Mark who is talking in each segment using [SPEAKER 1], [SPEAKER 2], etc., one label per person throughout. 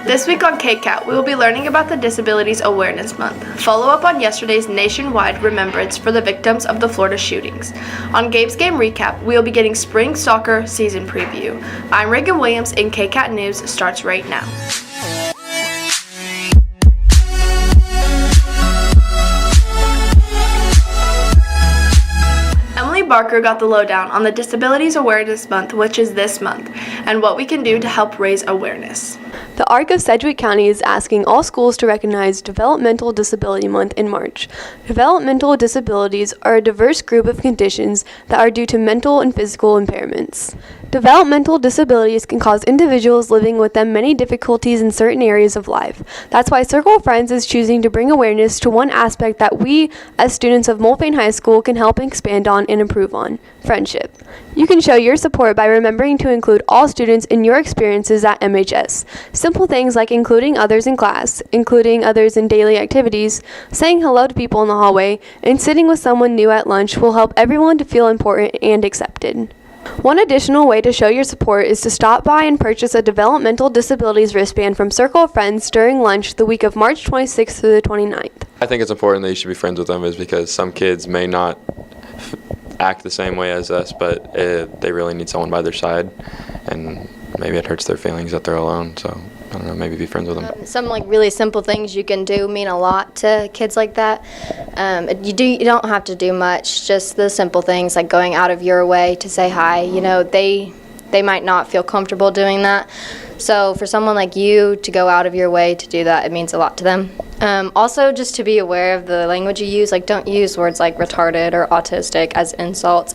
[SPEAKER 1] This week on KCAT, we will be learning about the Disabilities Awareness Month. Follow up on yesterday's nationwide remembrance for the victims of the Florida shootings. On Gabe's Game Recap, we will be getting spring soccer season preview. I'm Reagan Williams, and KCAT News starts right now. Barker got the lowdown on the Disabilities Awareness Month, which is this month, and what we can do to help raise awareness.
[SPEAKER 2] The ARC of Sedgwick County is asking all schools to recognize Developmental Disability Month in March. Developmental disabilities are a diverse group of conditions that are due to mental and physical impairments. Developmental disabilities can cause individuals living with them many difficulties in certain areas of life. That's why Circle of Friends is choosing to bring awareness to one aspect that we, as students of Mulvane High School, can help expand on and improve on: friendship. You can show your support by remembering to include all students in your experiences at MHS. Simple things like including others in class, including others in daily activities, saying hello to people in the hallway, and sitting with someone new at lunch will help everyone to feel important and accepted. One additional way to show your support is to stop by and purchase a developmental disabilities wristband from Circle of Friends during lunch the week of March 26th through the 29th.
[SPEAKER 3] I think it's important that you should be friends with them, is because some kids may not act the same way as us, but they really need someone by their side, and maybe it hurts their feelings that they're alone. So I don't know, maybe be friends with them.
[SPEAKER 4] Some really simple things you can do mean a lot to kids like that. You don't have to do much, just the simple things like going out of your way to say hi. They might not feel comfortable doing that. So for someone like you to go out of your way to do that, it means a lot to them. Also, just to be aware of the language you use, don't use words like retarded or autistic as insults.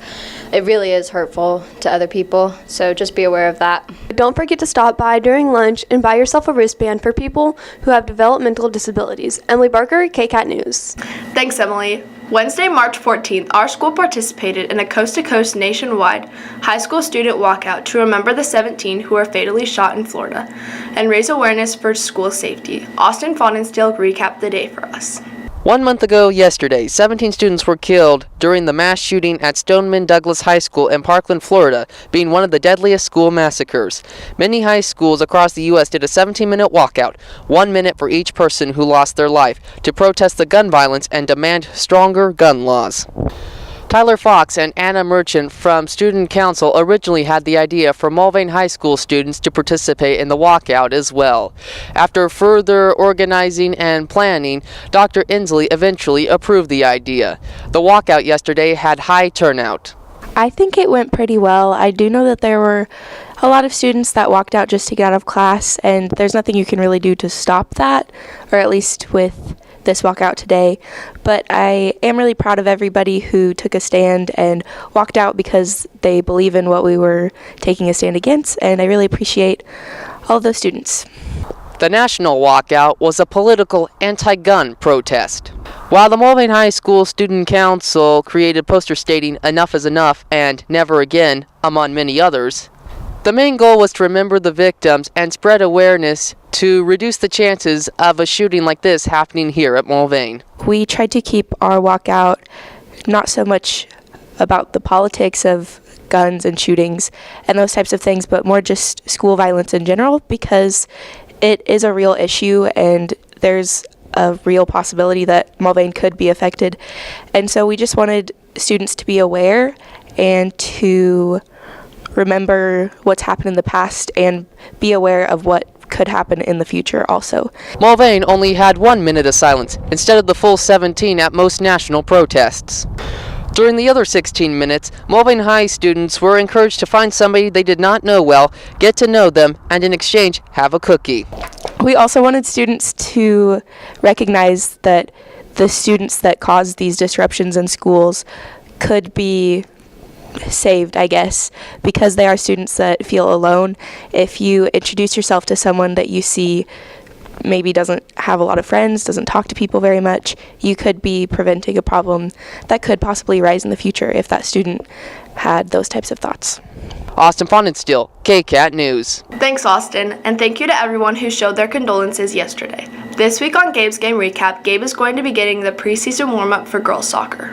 [SPEAKER 4] It really is hurtful to other people, so just be aware of that.
[SPEAKER 2] Don't forget to stop by during lunch and buy yourself a wristband for people who have developmental disabilities. Emily Barker, KCAT News.
[SPEAKER 1] Thanks, Emily. Wednesday, March 14th, our school participated in a coast-to-coast nationwide high school student walkout to remember the 17 who were fatally shot in Florida and raise awareness for school safety. Austin Fonenstiel recapped the day for us.
[SPEAKER 5] 1 month ago yesterday, 17 students were killed during the mass shooting at Stoneman Douglas High School in Parkland, Florida, being one of the deadliest school massacres. Many high schools across the U.S. did a 17-minute walkout, 1 minute for each person who lost their life, to protest the gun violence and demand stronger gun laws. Tyler Fox and Anna Merchant from Student Council originally had the idea for Mulvane High School students to participate in the walkout as well. After further organizing and planning, Dr. Inslee eventually approved the idea. The walkout yesterday had high turnout.
[SPEAKER 6] I think it went pretty well. I do know that there were a lot of students that walked out just to get out of class, and there's nothing you can really do to stop that, or at least with this walkout today. But I am really proud of everybody who took a stand and walked out because they believe in what we were taking a stand against, and I really appreciate all of those students.
[SPEAKER 5] The national walkout was a political anti-gun protest. While the Mulvane High School Student Council created posters stating "Enough is enough" and "Never again," among many others, the main goal was to remember the victims and spread awareness to reduce the chances of a shooting like this happening here at Mulvane.
[SPEAKER 6] We tried to keep our walkout not so much about the politics of guns and shootings and those types of things, but more just school violence in general, because it is a real issue and there's a real possibility that Mulvane could be affected. And so we just wanted students to be aware and to remember what's happened in the past and be aware of what could happen in the future also.
[SPEAKER 5] Mulvane only had 1 minute of silence instead of the full 17 at most national protests. During the other 16 minutes, Mulvane High students were encouraged to find somebody they did not know well, get to know them, and in exchange, have a cookie.
[SPEAKER 6] We also wanted students to recognize that the students that caused these disruptions in schools could be saved, I guess, because they are students that feel alone. If you introduce yourself to someone that you see maybe doesn't have a lot of friends, doesn't talk to people very much, you could be preventing a problem that could possibly rise in the future if that student had those types of thoughts.
[SPEAKER 5] Austin Fonenstiel, KCAT News.
[SPEAKER 1] Thanks, Austin, and thank you to everyone who showed their condolences yesterday. This week on Gabe's Game Recap, Gabe is going to be getting the preseason warm-up for girls soccer.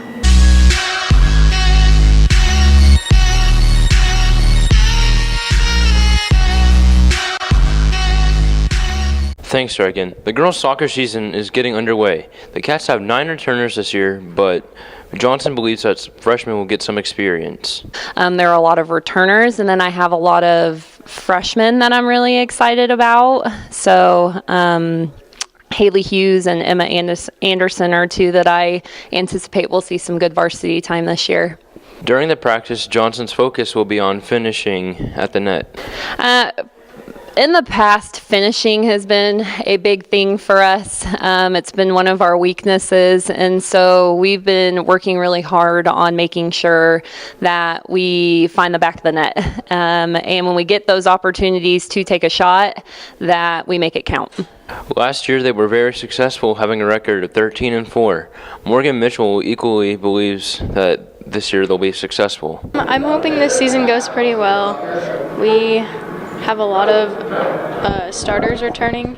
[SPEAKER 7] Thanks, Reagan. The girls' soccer season is getting underway. The Cats have 9 returners this year, but Johnson believes that freshmen will get some experience.
[SPEAKER 8] There are a lot of returners, and then I have a lot of freshmen that I'm really excited about. So Haley Hughes and Emma Anderson are two that I anticipate will see some good varsity time this year.
[SPEAKER 7] During the practice, Johnson's focus will be on finishing at the net.
[SPEAKER 8] In the past, finishing has been a big thing for us. It's been one of our weaknesses, and so we've been working really hard on making sure that we find the back of the net. And when we get those opportunities to take a shot, that we make it count.
[SPEAKER 7] Last year, they were very successful, having a record of 13-4. Morgan Mitchell equally believes that this year they'll be successful.
[SPEAKER 9] I'm hoping this season goes pretty well. We have a lot of starters returning,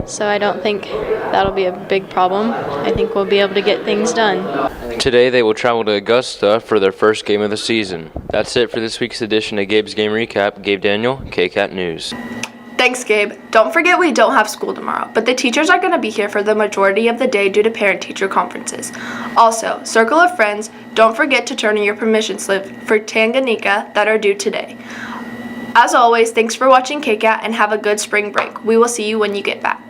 [SPEAKER 9] so I don't think that'll be a big problem. I think we'll be able to get things done.
[SPEAKER 7] Today they will travel to Augusta for their first game of the season. That's it for this week's edition of Gabe's Game Recap. Gabe Daniel, KCAT News.
[SPEAKER 1] Thanks, Gabe. Don't forget we don't have school tomorrow, but the teachers are going to be here for the majority of the day due to parent-teacher conferences. Also, circle of friends, don't forget to turn in your permission slip for Tanganyika that are due today. As always, thanks for watching KCAT and have a good spring break. We will see you when you get back.